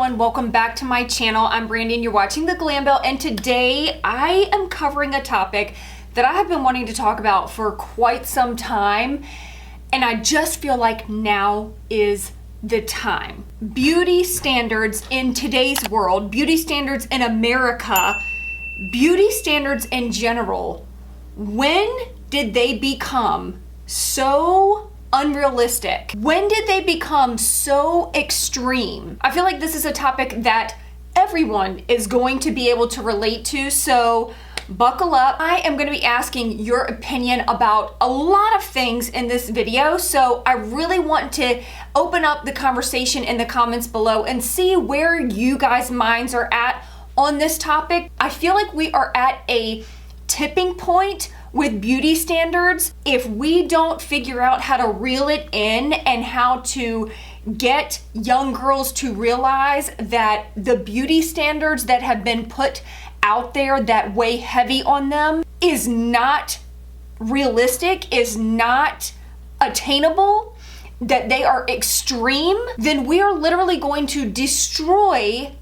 everyone, welcome back to my channel. I'm Brandy and you're watching the Glam Belle, and today I am covering a topic that I have been wanting to talk about for quite some time, and I just feel like now is the time. Beauty standards in today's world, beauty standards in America, beauty standards in general, when did they become so unrealistic? When did they become so extreme? I feel like this is a topic that everyone is going to be able to relate to, so buckle up. I am going to be asking your opinion about a lot of things in this video, so I really want to open up the conversation in the comments below and see where you guys' minds are at on this topic. I feel like we are at a tipping point with beauty standards. If we don't figure out how to reel it in and how to get young girls to realize that the beauty standards that have been put out there that weigh heavy on them is not realistic, is not attainable, that they are extreme, then we are literally going to destroy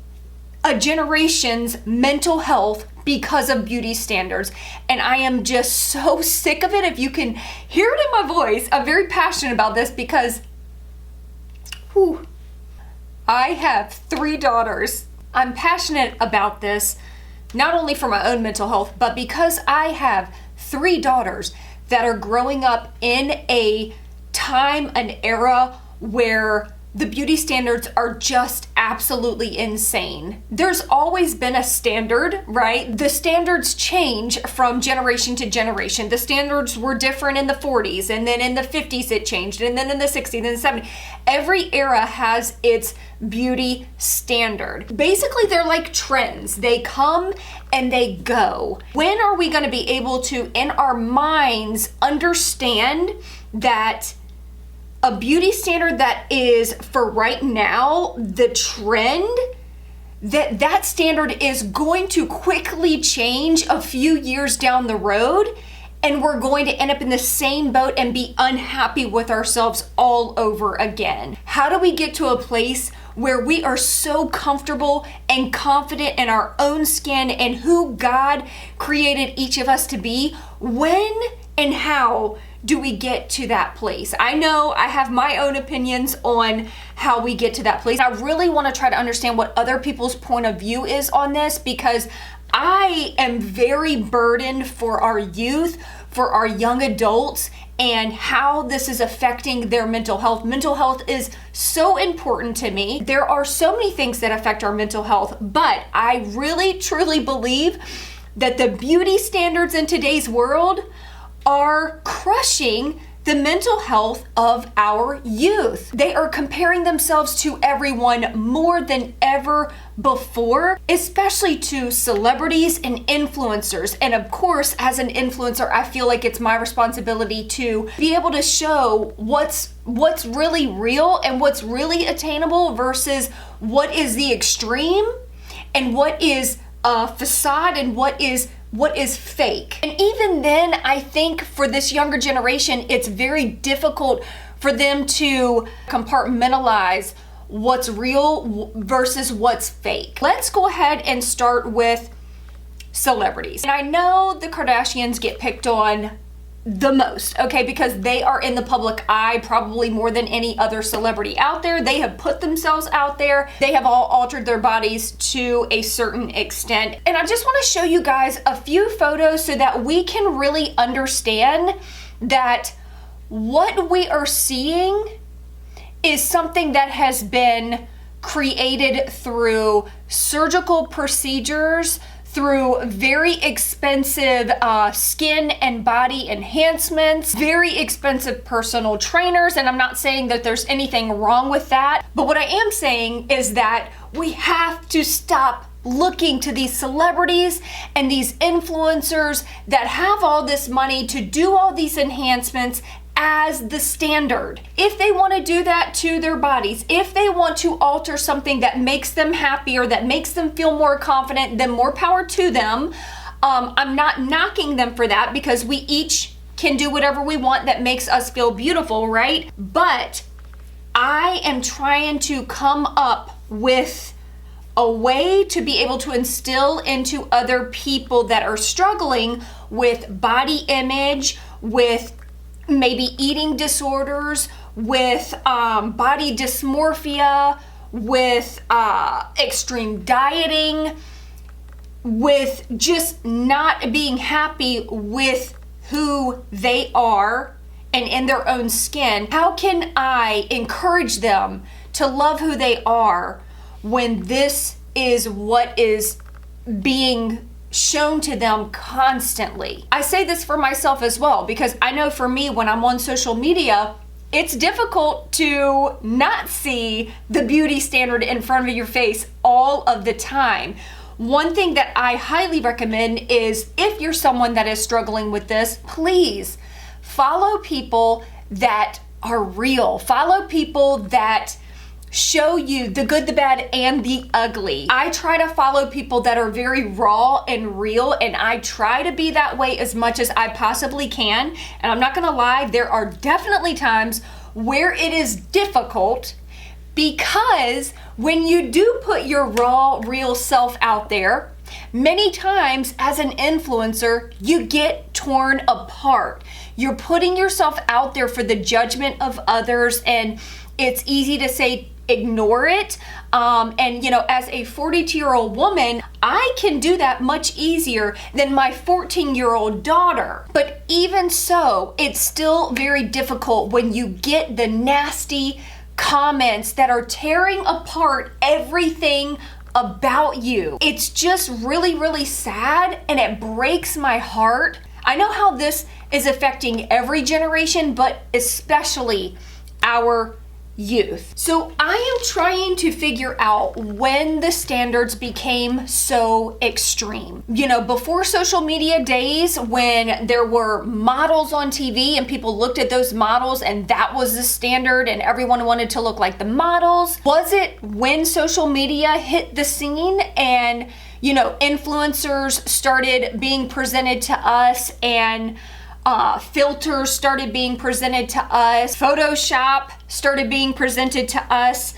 a generation's mental health because of beauty standards. And I am just so sick of it. If you can hear it in my voice, I'm very passionate about this because I have 3 daughters. I'm passionate about this, not only for my own mental health, but because I have 3 daughters that are growing up in a time, an era where the beauty standards are just absolutely insane. There's always been a standard, right? The standards change from generation to generation. The standards were different in the 40s, and then in the 50s it changed, and then in the 60s and the 70s. Every era has its beauty standard. Basically, they're like trends. They come and they go. When are we going to be able to, in our minds, understand that a beauty standard that is for right now, the trend, that standard is going to quickly change a few years down the road, and we're going to end up in the same boat and be unhappy with ourselves all over again? How do we get to a place where we are so comfortable and confident in our own skin and who God created each of us to be? When and how do we get to that place? I know I have my own opinions on how we get to that place. I really want to try to understand what other people's point of view is on this, because I am very burdened for our youth, for our young adults, and how this is affecting their mental health. Mental health is so important to me. There are so many things that affect our mental health, but I really truly believe that the beauty standards in today's world are crushing the mental health of our youth. They are comparing themselves to everyone more than ever before, especially to celebrities and influencers. And of course, as an influencer, I feel like it's my responsibility to be able to show what's really real and what's really attainable versus what is the extreme and what is a facade and what is fake. And even then, I think for this younger generation, it's very difficult for them to compartmentalize what's real versus what's fake. Let's go ahead and start with celebrities. And I know the Kardashians get picked on the most, okay, because they are in the public eye probably more than any other celebrity out there. They have put themselves out there. They have all altered their bodies to a certain extent. And I just want to show you guys a few photos so that we can really understand that what we are seeing is something that has been created through surgical procedures, through very expensive skin and body enhancements, very expensive personal trainers. And I'm not saying that there's anything wrong with that, but what I am saying is that we have to stop looking to these celebrities and these influencers that have all this money to do all these enhancements as the standard. If they want to do that to their bodies, if they want to alter something that makes them happier, that makes them feel more confident, then more power to them. I'm not knocking them for that, because we each can do whatever we want that makes us feel beautiful, right? But I am trying to come up with a way to be able to instill into other people that are struggling with body image, with maybe eating disorders, with body dysmorphia, with extreme dieting, with just not being happy with who they are and in their own skin. How can I encourage them to love who they are when this is what is being shown to them constantly? I say this for myself as well, because I know for me, when I'm on social media, it's difficult to not see the beauty standard in front of your face all of the time. One thing that I highly recommend is, if you're someone that is struggling with this, please follow people that are real. Follow people that show you the good, the bad, and the ugly. I try to follow people that are very raw and real, and I try to be that way as much as I possibly can. And I'm not gonna lie, there are definitely times where it is difficult, because when you do put your raw, real self out there, many times as an influencer, you get torn apart. You're putting yourself out there for the judgment of others, and it's easy to say, ignore it. And as a 42-year-old woman, I can do that much easier than my 14-year-old daughter. But even so, it's still very difficult when you get the nasty comments that are tearing apart everything about you. It's just really, really sad, and it breaks my heart. I know how this is affecting every generation, but especially our youth. So I am trying to figure out when the standards became so extreme. Before social media days, when there were models on TV and people looked at those models and that was the standard and everyone wanted to look like the models. Was it when social media hit the scene and influencers started being presented to us, and filters started being presented to us, Photoshop started being presented to us?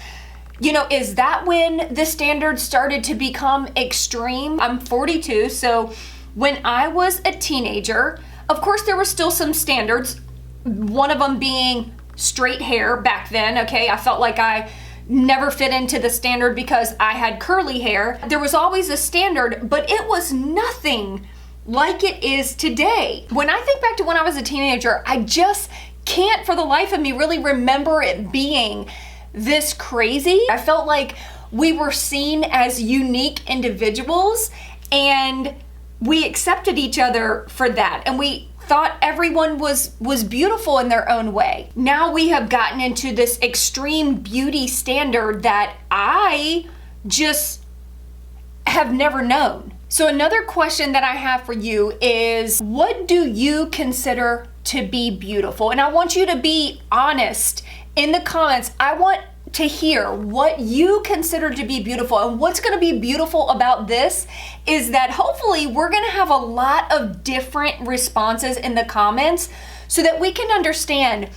Is that when the standards started to become extreme? I'm 42, so when I was a teenager, of course there were still some standards, one of them being straight hair back then, okay? I felt like I never fit into the standard because I had curly hair. There was always a standard, but it was nothing like it is today. When I think back to when I was a teenager, I just can't for the life of me really remember it being this crazy. I felt like we were seen as unique individuals, and we accepted each other for that, and we thought everyone was beautiful in their own way. Now we have gotten into this extreme beauty standard that I just have never known. So another question that I have for you is, what do you consider to be beautiful? And I want you to be honest in the comments. I want to hear what you consider to be beautiful. And what's going to be beautiful about this is that hopefully we're going to have a lot of different responses in the comments so that we can understand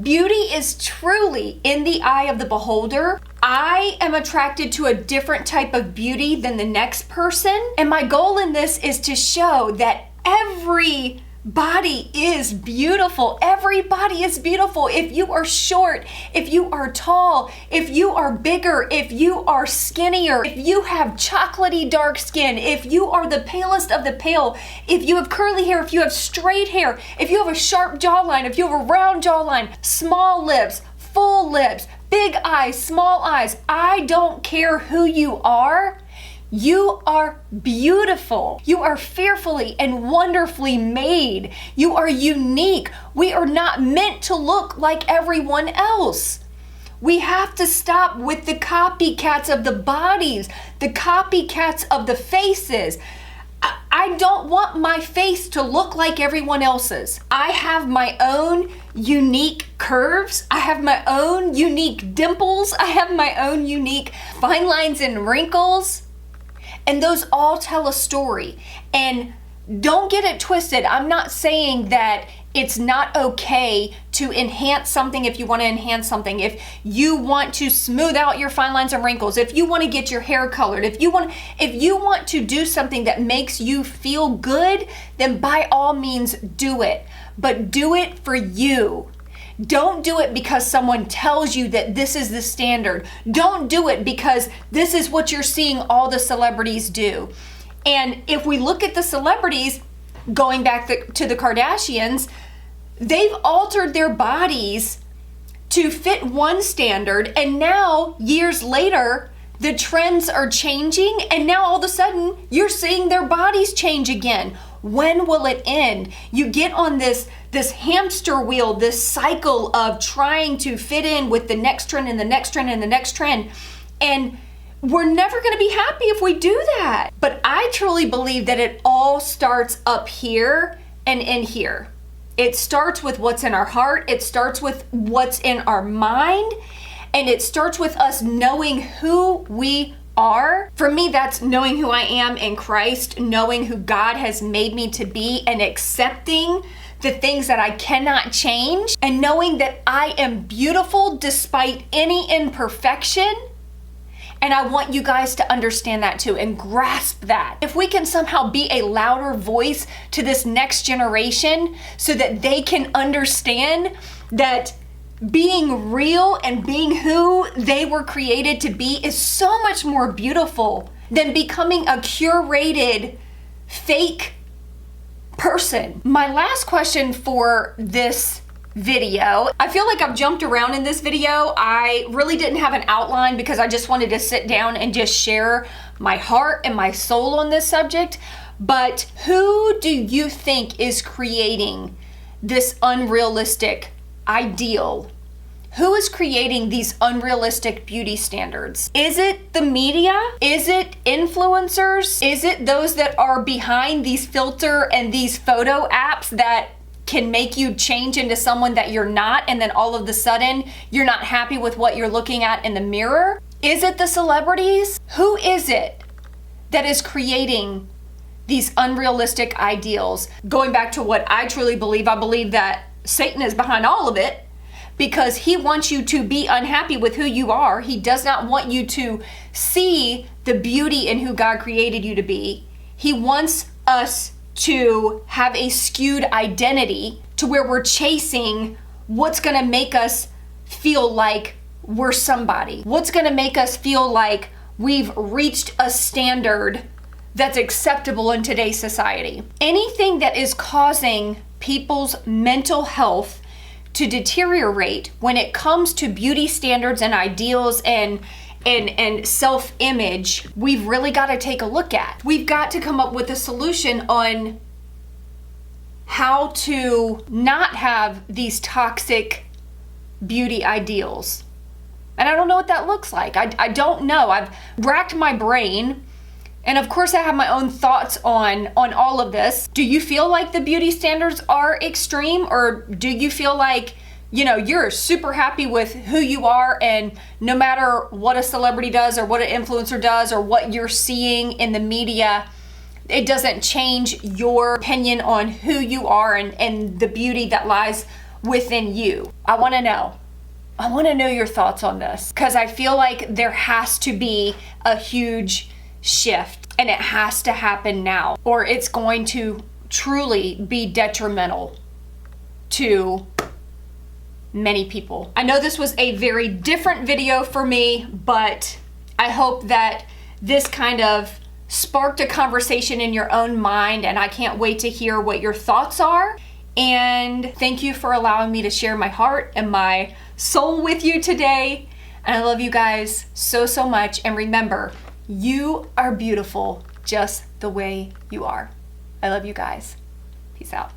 beauty is truly in the eye of the beholder. I am attracted to a different type of beauty than the next person. And my goal in this is to show that everybody is beautiful. Everybody is beautiful. If you are short, if you are tall, if you are bigger, if you are skinnier, if you have chocolatey dark skin, if you are the palest of the pale, if you have curly hair, if you have straight hair, if you have a sharp jawline, if you have a round jawline, small lips, full lips, big eyes, small eyes, I don't care who you are. You are beautiful. You are fearfully and wonderfully made. You are unique. We are not meant to look like everyone else. We have to stop with the copycats of the bodies, the copycats of the faces. I don't want my face to look like everyone else's. I have my own unique curves. I have my own unique dimples. I have my own unique fine lines and wrinkles. And those all tell a story. And don't get it twisted. I'm not saying that It's not okay to enhance something if you want to enhance something. If you want to smooth out your fine lines and wrinkles, if you want to get your hair colored, if you want to do something that makes you feel good, then by all means do it. But do it for you. Don't do it because someone tells you that this is the standard. Don't do it because this is what you're seeing all the celebrities do. And if we look at the celebrities, going back to the Kardashians, they've altered their bodies to fit one standard, and now, years later, the trends are changing, and now all of a sudden, you're seeing their bodies change again. When will it end? You get on this hamster wheel, this cycle of trying to fit in with the next trend and the next trend and the next trend, and we're never going to be happy if we do that. But I truly believe that it all starts up here and in here. It starts with what's in our heart. It starts with what's in our mind. And it starts with us knowing who we are. For me, that's knowing who I am in Christ, knowing who God has made me to be, and accepting the things that I cannot change, and knowing that I am beautiful despite any imperfection. And I want you guys to understand that too and grasp that. If we can somehow be a louder voice to this next generation so that they can understand that being real and being who they were created to be is so much more beautiful than becoming a curated fake person. My last question for this video. I feel like I've jumped around in this video. I really didn't have an outline because I just wanted to sit down and just share my heart and my soul on this subject. But who do you think is creating this unrealistic ideal? Who is creating these unrealistic beauty standards? Is it the media? Is it influencers? Is it those that are behind these filter and these photo apps that can make you change into someone that you're not, and then all of a sudden you're not happy with what you're looking at in the mirror? Is it the celebrities? Who is it that is creating these unrealistic ideals? Going back to what I truly believe, I believe that Satan is behind all of it because he wants you to be unhappy with who you are. He does not want you to see the beauty in who God created you to be. He wants us to have a skewed identity to where we're chasing what's going to make us feel like we're somebody. What's going to make us feel like we've reached a standard that's acceptable in today's society. Anything that is causing people's mental health to deteriorate when it comes to beauty standards and ideals and self-image, we've really got to take a look at. We've got to come up with a solution on how to not have these toxic beauty ideals. And I don't know what that looks like. I don't know. I've racked my brain, and of course I have my own thoughts on all of this. Do you feel like the beauty standards are extreme, or do you feel like you're super happy with who you are, and no matter what a celebrity does or what an influencer does or what you're seeing in the media, it doesn't change your opinion on who you are and the beauty that lies within you? I want to know. I want to know your thoughts on this, because I feel like there has to be a huge shift, and it has to happen now, or it's going to truly be detrimental to many people. I know this was a very different video for me, but I hope that this kind of sparked a conversation in your own mind, and I can't wait to hear what your thoughts are. And thank you for allowing me to share my heart and my soul with you today. And I love you guys so, so much. And remember, you are beautiful just the way you are. I love you guys. Peace out.